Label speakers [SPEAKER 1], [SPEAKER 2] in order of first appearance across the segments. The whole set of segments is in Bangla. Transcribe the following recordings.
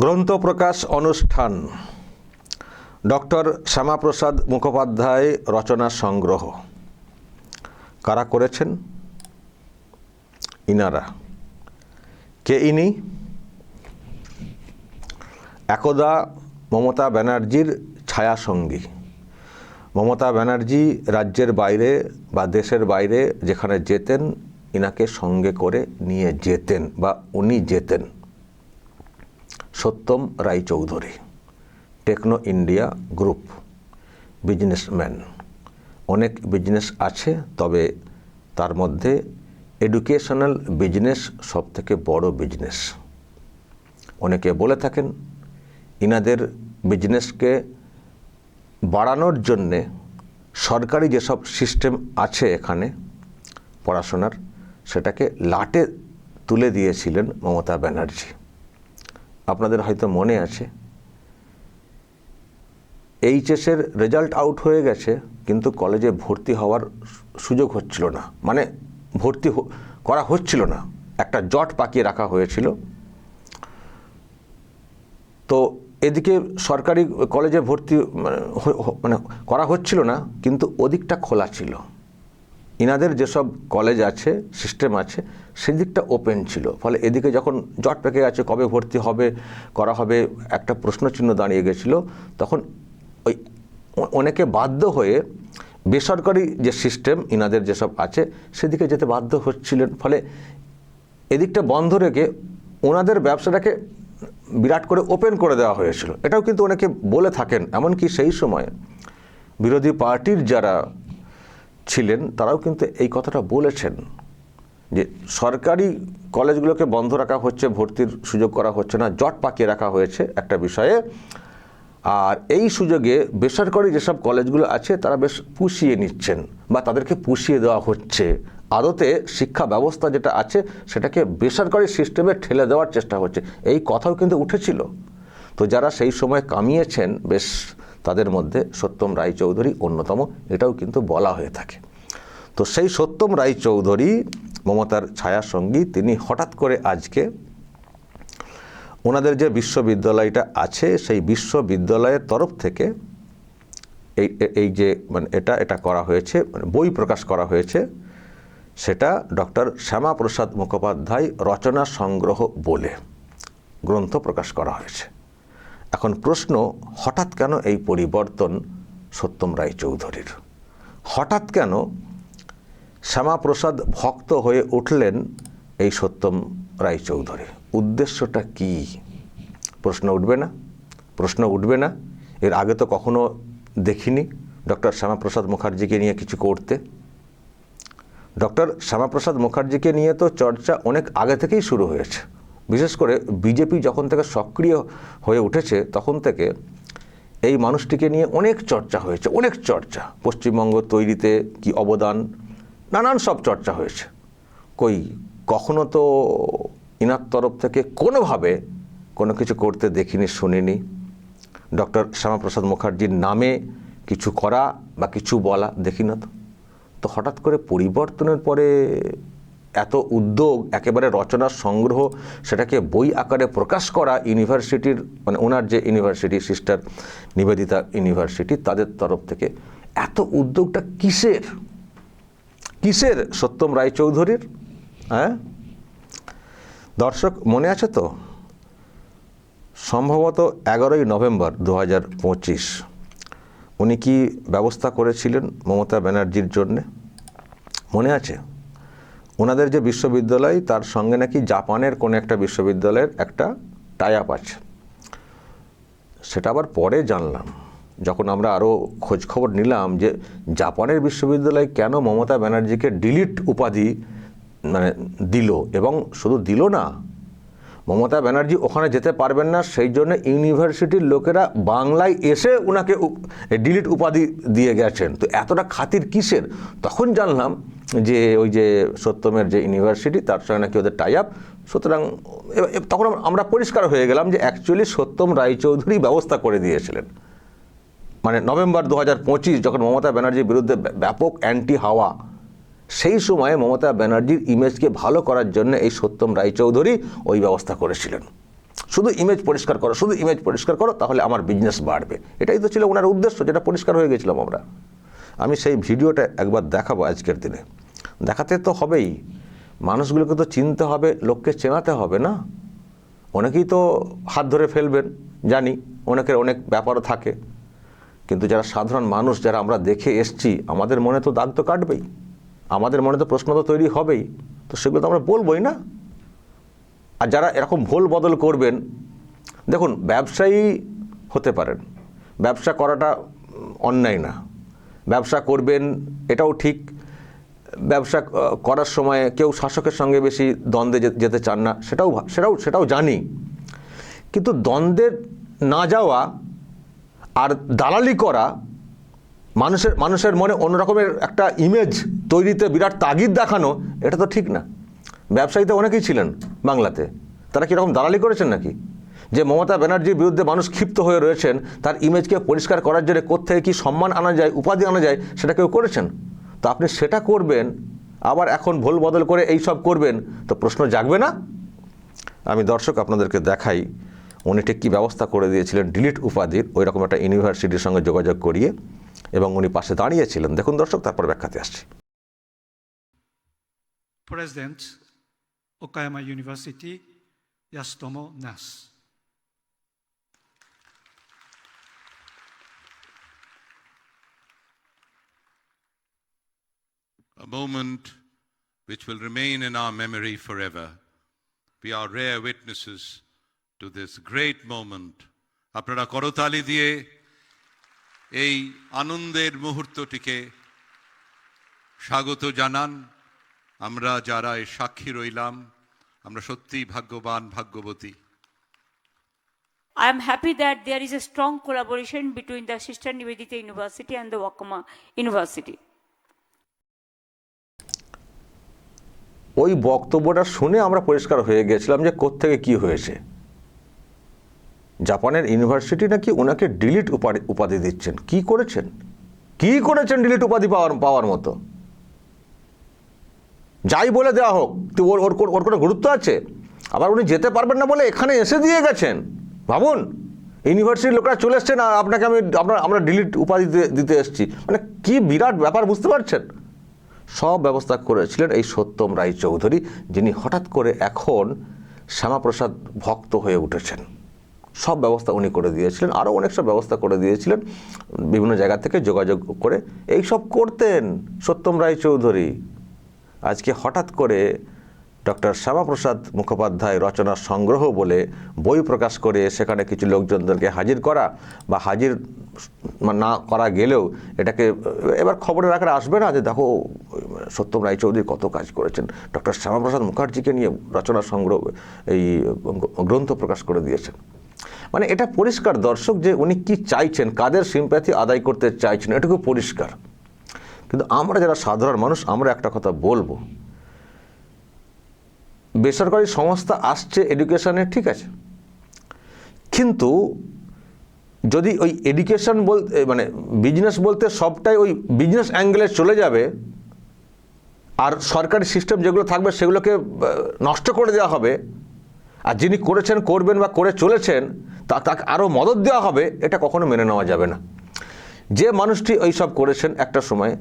[SPEAKER 1] গ্রন্থ প্রকাশ অনুষ্ঠান ডক্টর শ্যামাপ্রসাদ মুখোপাধ্যায় রচনা সংগ্রহ। কারা করেছেন? ইনারা। কে ইনি? একদা মমতা ব্যানার্জির ছায়াসঙ্গী। মমতা ব্যানার্জি রাজ্যের বাইরে বা দেশের বাইরে যেখানে যেতেন, ইনাকে সঙ্গে করে নিয়ে যেতেন বা উনি যেতেন। Satyam Roychowdhury, Techno India group, businessman. অনেক বিজনেস আছে, তবে তার মধ্যে এডুকেশনাল বিজনেস সবথেকে বড় বিজনেস। অনেকে বলে থাকেন ইনাদের বিজনেসকে বাড়ানোর জন্যে সরকারি যেসব সিস্টেম আছে এখানে পড়াশোনার, সেটাকে লাটে তুলে দিয়েছিলেন মমতা ব্যানার্জি। আপনাদের হয়তো মনে আছে, এইচএসের রেজাল্ট আউট হয়ে গেছে, কিন্তু কলেজে ভর্তি হওয়ার সুযোগ হচ্ছিল না, মানে ভর্তি করা হচ্ছিল না, একটা জট পাকিয়ে রাখা হয়েছিল। তো এদিকে সরকারি কলেজে ভর্তি মানে করা হচ্ছিল না, কিন্তু ওদিকটা খোলা ছিল। ইনাদের যেসব কলেজ আছে, সিস্টেম আছে, সেদিকটা ওপেন ছিল। ফলে এদিকে যখন জট পেকে গেছে, কবে ভর্তি হবে করা হবে একটা প্রশ্নচিহ্ন দাঁড়িয়ে গেছিল, তখন ওই অনেকে বাধ্য হয়ে বেসরকারি যে সিস্টেম ইনাদের যেসব আছে সেদিকে যেতে বাধ্য হচ্ছিলেন। ফলে এদিকটা বন্ধ রেখে ওনাদের ব্যবসাটাকে বিরাট করে ওপেন করে দেওয়া হয়েছিল। এটাও কিন্তু অনেকে বলে থাকেন, এমনকি সেই সময় বিরোধী পার্টির যারা ছিলেন তারাও কিন্তু এই কথাটা বলেছেন যে সরকারি কলেজগুলোকে বন্ধ রাখা হচ্ছে, ভর্তির সুযোগ করা হচ্ছে না, জট পাকিয়ে রাখা হয়েছে একটা বিষয়ে। আর এই সুযোগে বেসরকারি যেসব কলেজগুলো আছে তারা বেশ পুষিয়ে নিচ্ছেন বা তাদেরকে পুষিয়ে দেওয়া হচ্ছে। আদতে শিক্ষা ব্যবস্থা যেটা আছে সেটাকে বেসরকারি সিস্টেমে ঠেলে দেওয়ার চেষ্টা হচ্ছে, এই কথাও কিন্তু উঠেছিল। তো যারা সেই সময় কামিয়েছেন বেশ, তাদের মধ্যে সত্যম রায়চৌধুরী অন্যতম, এটাও কিন্তু বলা হয়ে থাকে। তো সেই সত্যম রায়চৌধুরী মমতার ছায়াসঙ্গী, তিনি হঠাৎ করে আজকে ওনাদের যে বিশ্ববিদ্যালয়টা আছে সেই বিশ্ববিদ্যালয়ের তরফ থেকে এই যে মানে এটা করা হয়েছে, মানে বই প্রকাশ করা হয়েছে, সেটা ডক্টর শ্যামাপ্রসাদ মুখোপাধ্যায় রচনা সংগ্রহ বলে গ্রন্থ প্রকাশ করা হয়েছে। এখন প্রশ্ন, হঠাৎ কেন এই পরিবর্তন সত্যম রায়চৌধুরীর? হঠাৎ কেন শ্যামাপ্রসাদ ভক্ত হয়ে উঠলেন এই সত্যম রায়চৌধুরী? উদ্দেশ্যটা কি? প্রশ্ন উঠবে না? প্রশ্ন উঠবে না? এর আগে তো কখনো দেখিনি ডক্টর শ্যামাপ্রসাদ মুখার্জিকে নিয়ে কিছু করতে। ডক্টর শ্যামাপ্রসাদ মুখার্জিকে নিয়ে তো চর্চা অনেক আগে থেকেই শুরু হয়েছে। বিশেষ করে বিজেপি যখন থেকে সক্রিয় হয়ে উঠেছে তখন থেকে এই মানুষটিকে নিয়ে অনেক চর্চা হয়েছে, অনেক চর্চা। পশ্চিমবঙ্গ তৈরিতে কি অবদান, নানান সব চর্চা হয়েছে। কখনো তো ইনার তরফ থেকে কোনোভাবে কোনো কিছু করতে দেখিনি, শুনিনি। ডক্টর শ্যামাপ্রসাদ মুখার্জির নামে কিছু করা বা কিছু বলা দেখি না। তো হঠাৎ করে পরিবর্তনের পরে এত উদ্যোগ, একেবারে রচনার সংগ্রহ, সেটাকে বই আকারে প্রকাশ করা ইউনিভার্সিটির, মানে ওনার যে ইউনিভার্সিটি সিস্টার নিবেদিতা ইউনিভার্সিটি, তাদের তরফ থেকে এত উদ্যোগটা কিসের? কিসের সত্যম রায়চৌধুরীর? হ্যাঁ দর্শক, মনে আছে তো? সম্ভবত 11ই নভেম্বর 2025 উনি কি ব্যবস্থা করেছিলেন মমতা ব্যানার্জির জন্যে? মনে আছে? ওনাদের যে বিশ্ববিদ্যালয়, তার সঙ্গে নাকি জাপানের কোনো একটা বিশ্ববিদ্যালয়ের একটা টাই আপ আছে। সেটা আবার পরে জানলাম, যখন আমরা আরও খোঁজখবর নিলাম যে জাপানের বিশ্ববিদ্যালয় কেন মমতা ব্যানার্জিকে ডিলিট উপাধি মানে দিল, এবং শুধু দিল না, মমতা ব্যানার্জি ওখানে যেতে পারবেন না, সেই জন্য ইউনিভার্সিটির লোকেরা বাংলায় এসে ওনাকে ডিলিট উপাধি দিয়ে গেছেন। তো এতটা খাতির কিসের? তখন জানলাম যে ওই যে সত্যমের যে ইউনিভার্সিটি, তার সঙ্গে নাকি ওদের টাই আপ। সুতরাং তখন আমরা পরিষ্কার হয়ে গেলাম যে অ্যাকচুয়ালি সত্যম রায়চৌধুরী ব্যবস্থা করে দিয়েছিলেন। মানে নভেম্বর 2025 যখন মমতা ব্যানার্জির বিরুদ্ধে ব্যাপক অ্যান্টি হাওয়া, সেই সময়ে মমতা ব্যানার্জির ইমেজকে ভালো করার জন্য এই সত্যম রায়চৌধুরী ওই ব্যবস্থা করেছিলেন। শুধু ইমেজ পরিষ্কার করো, শুধু ইমেজ পরিষ্কার করো, তাহলে আমার বিজনেস বাড়বে। এটাই তো ছিল ওনার উদ্দেশ্য, যেটা পরিষ্কার হয়ে গেছিলাম আমরা। আমি সেই ভিডিওটা একবার দেখাবো আজকের দিনে। দেখাতে তো হবেই, মানুষগুলোকে তো চিনতে হবে, লোককে চেনাতে হবে না। অনেকেই তো হাত ধরে ফেলবেন, জানি অনেকের অনেক ব্যাপারও থাকে, কিন্তু যারা সাধারণ মানুষ, যারা আমরা দেখে এসছি, আমাদের মনে তো দাগ তো কাটবেই, আমাদের মনে তো প্রশ্ন তো তৈরি হবেই, তো সেগুলো তো আমরা বলবোই না। আর যারা এরকম ভুল বদল করবেন, দেখুন ব্যবসায়ী হতে পারেন, ব্যবসা করাটা অন্যায় না, ব্যবসা করবেন এটাও ঠিক। ব্যবসা করার সময় কেউ শাসকের সঙ্গে বেশি দ্বন্দ্বে যেতে চান না, সেটাও জানি। কিন্তু দ্বন্দ্বে না যাওয়া আর দালালি করা, মানুষের মনে অন্যরকমের একটা ইমেজ তৈরিতে বিরাট তাগিদ দেখানো, এটা তো ঠিক না। ব্যবসায়ীতে অনেকেই ছিলেন বাংলাতে, তারা কীরকম দালালি করেছেন নাকি? যে মমতা ব্যানার্জির বিরুদ্ধে মানুষ ক্ষিপ্ত হয়ে রয়েছেন, তার ইমেজকে পরিষ্কার করার জন্য কোত্থেকে কী সম্মান আনা যায়, উপাধি আনা যায়, সেটা কেউ করেছেন। তো আপনি সেটা করবেন, আবার এখন ভুল বদল করে এই সব করবেন, তো প্রশ্ন জাগবে না? আমি দর্শক আপনাদেরকে দেখাই উনি ঠিক কী ব্যবস্থা করে দিয়েছিলেন ডিলিট উপাধির, ওই রকম একটা ইউনিভার্সিটির সঙ্গে যোগাযোগ করিয়ে, এবং উনি পাশে দাঁড়িয়েছিলেন। দেখুন দর্শক, তারপর ব্যাখ্যাতে আসছি।
[SPEAKER 2] President, Okayama University, Yasutomo Nas.
[SPEAKER 3] A moment which will remain in our memory forever. We are rare witnesses to this great moment. আপনারা করতালি দিয়ে এই আনন্দের মুহূর্তটিকে স্বাগত জানান। আমরা যারা এই সাক্ষী রইলাম, আমরা সত্যিই ভাগ্যবান, ভাগ্যবতী।
[SPEAKER 4] I am happy that there is a strong collaboration between the Sister Nivedita University and the Wakama University.
[SPEAKER 1] ওই বক্তব্যটা শুনে আমরা পরিষ্কার হয়ে গেছিলাম যে কোত্থেকে কি হয়েছে। জাপানের ইউনিভার্সিটি নাকি ওনাকে ডিলিট উপাধি দিচ্ছেন। কি করেছেন ডিলিট উপাধি পাওয়ার মতো? যাই বলে দেওয়া হোক, তো ওর কোনো গুরুত্ব আছে? আবার উনি যেতে পারবেন না বলে এখানে এসে দিয়ে গেছেন। ভাবুন, ইউনিভার্সিটির লোকরা চলে এসছেন, আর আপনাকে আমরা ডিলিট উপাধি দিতে এসেছি, মানে কি বিরাট ব্যাপার, বুঝতে পারছেন? সব ব্যবস্থা করেছিলেন এই সত্যম রায়চৌধুরী, যিনি হঠাৎ করে এখন শ্যামাপ্রসাদ ভক্ত হয়ে উঠেছেন। সব ব্যবস্থা উনি করে দিয়েছিলেন, আরও অনেক সব ব্যবস্থা করে দিয়েছিলেন, বিভিন্ন জায়গা থেকে যোগাযোগ করে এই সব করতেন সত্যম রায়চৌধুরী। আজকে হঠাৎ করে ডক্টর শ্যামাপ্রসাদ মুখোপাধ্যায় রচনা সংগ্রহ বলে বই প্রকাশ করে সেখানে কিছু লোকজনদেরকে হাজির করা, বা হাজির না করা গেলেও এটাকে এবার খবরের আকারে আসবে না যে দেখো সত্যম রায়চৌধুরী কত কাজ করেছেন, ডক্টর শ্যামাপ্রসাদ মুখার্জিকে নিয়ে রচনা সংগ্রহ এই গ্রন্থ প্রকাশ করে দিয়েছেন। মানে এটা পরিষ্কার দর্শক যে উনি কি চাইছেন, কাদের সিম্প্যাথি আদায় করতে চাইছেন, এটুকু পরিষ্কার। কিন্তু আমরা যারা সাধারণ মানুষ, আমরা একটা কথা বলবো, বেসরকারি সংস্থা আসছে এডুকেশনে, ঠিক আছে, কিন্তু যদি ওই এডুকেশন বলতে মানে বিজনেস বলতে সবটাই ওই বিজনেস অ্যাঙ্গেলে চলে যাবে, আর সরকারি সিস্টেম যেগুলো থাকবে সেগুলোকে নষ্ট করে দেওয়া হবে, আর যিনি করেছেন, করবেন বা করে চলেছেন তাকে আরও মদত দেওয়া হবে, এটা কখনো মেনে নেওয়া যাবে না। যে মানুষটি ওই সব করেছেন একটা সময়,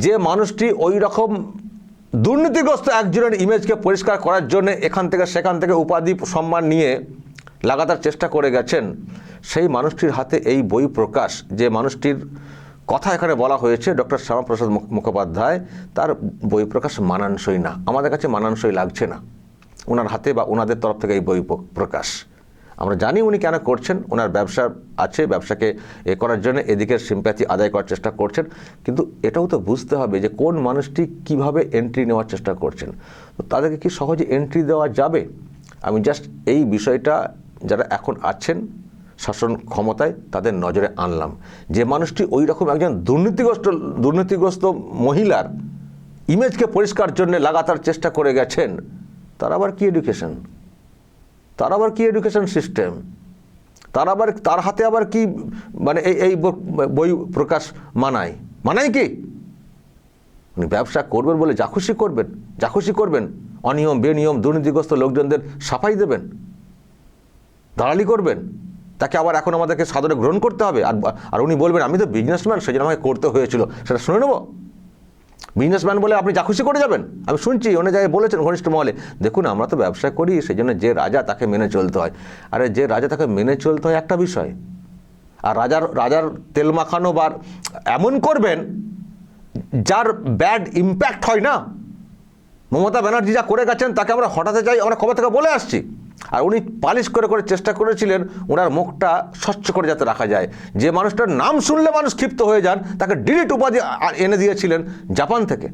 [SPEAKER 1] যে মানুষটি ওই রকম দুর্নীতিগ্রস্ত একজনের ইমেজকে পরিষ্কার করার জন্য এখান থেকে সেখান থেকে উপাধি সম্মান নিয়ে লাগাতার চেষ্টা করে গেছেন, সেই মানুষটির হাতে এই বই প্রকাশ, যে মানুষটির কথা এখানে বলা হয়েছে ডক্টর শ্যামাপ্রসাদ মুখোপাধ্যায়, তার বই প্রকাশ মানানসই না, আমাদের কাছে মানানসই লাগছে না ওনার হাতে বা ওনাদের তরফ থেকে এই বই প্রকাশ। আমরা জানি উনি কেন করছেন, ওনার ব্যবসা আছে, ব্যবসাকে করার জন্য এদিকের সিম্প্যাথি আদায় করার চেষ্টা করছেন, কিন্তু এটাও তো বুঝতে হবে যে কোন মানুষটি কিভাবে এন্ট্রি নেওয়ার চেষ্টা করছেন। তো তাদেরকে কি সহজে এন্ট্রি দেওয়া যাবে? আমি জাস্ট এই বিষয়টা যারা এখন আছেন শাসন ক্ষমতায় তাদের নজরে আনলাম, যে মানুষটি ওই রকম একজন দুর্নীতিগ্রস্ত মহিলার ইমেজকে পরিষ্কার জন্য লাগাতার চেষ্টা করে গেছেন, তার আবার কি এডুকেশন, তার আবার কি এডুকেশন সিস্টেম, তার হাতে আবার কি মানে এই বই প্রকাশ মানায় কি? উনি ব্যবসা করবেন বলে যা খুশি করবেন, অনিয়ম বেনিয়ম দুর্নীতিগ্রস্ত লোকজনদের সাফাই দেবেন, দালালি করবেন, তাকে আবার এখন আমাদেরকে সাদরে গ্রহণ করতে হবে, আর উনি বলবেন আমি তো বিজনেসম্যান, সেই জন্য আমাকে করতে হয়েছিল, সেটা শুনে নেব? বিজনেসম্যান বলে আপনি যা খুশি করে যাবেন? আমি শুনছি অনেক জায়গায় বলেছেন ঘনিষ্ঠ মহলে, দেখুন আমরা তো ব্যবসা করি, সেই জন্য যে রাজা তাকে মেনে চলতে হয়। আরে যে রাজা তাকে মেনে চলতে হয় একটা বিষয়, আর রাজার তেল মাখানো বা এমন করবেন যার ব্যাড ইম্প্যাক্ট হয় না। মমতা ব্যানার্জি যা করে গেছেন তাকে আমরা হঠাতে চাই, আমরা কবে থেকে বলে আসছি। আর উনি পালিশ করে করে চেষ্টা করেছিলেন ওনার মুখটা স্বচ্ছ করে যাতে রাখা যায়। যে মানুষটার নাম শুনলে মানুষ ক্ষিপ্ত হয়ে যান, তাকে ডিলিট উপাধি এনে দিয়েছিলেন জাপান থেকে।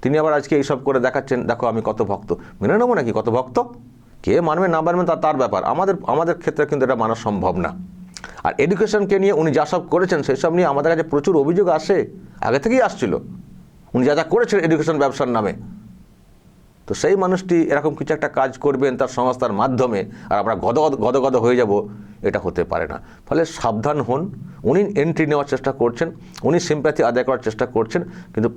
[SPEAKER 1] তিনি আবার আজকে এইসব করে দেখাচ্ছেন, দেখো আমি কত ভক্ত। মেনে নেবো নাকি কত ভক্ত? কে মানবে না মানবে তার ব্যাপার, আমাদের ক্ষেত্রে কিন্তু এটা মানা সম্ভব না। আর এডুকেশনকে নিয়ে উনি যা সব করেছেন সেই সব নিয়ে আমাদের কাছে প্রচুর অভিযোগ আসে, আগে থেকেই আসছিল, উনি যা করেছেন এডুকেশন ব্যবসার নামে। তো সেই মানুষটি এরকম কিছু একটা কাজ করবেন তার সংস্থার মাধ্যমে, আর আমরা গদগদ হয়ে যাব, এটা হতে পারে না। ফলে সাবধান হন। উনি এন্ট্রি নেওয়ার চেষ্টা করছেন, উনি সিম্প্যাথি আদায় করার চেষ্টা করছেন, কিন্তু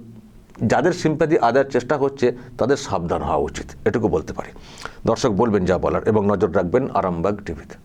[SPEAKER 1] যাদের সিম্প্যাথি আদায়ের চেষ্টা হচ্ছে তাদের সাবধান হওয়া উচিত, এটুকু বলতে পারি। দর্শক বলবেন যা বলার এবং নজর রাখবেন আরামবাগ টিভিতে।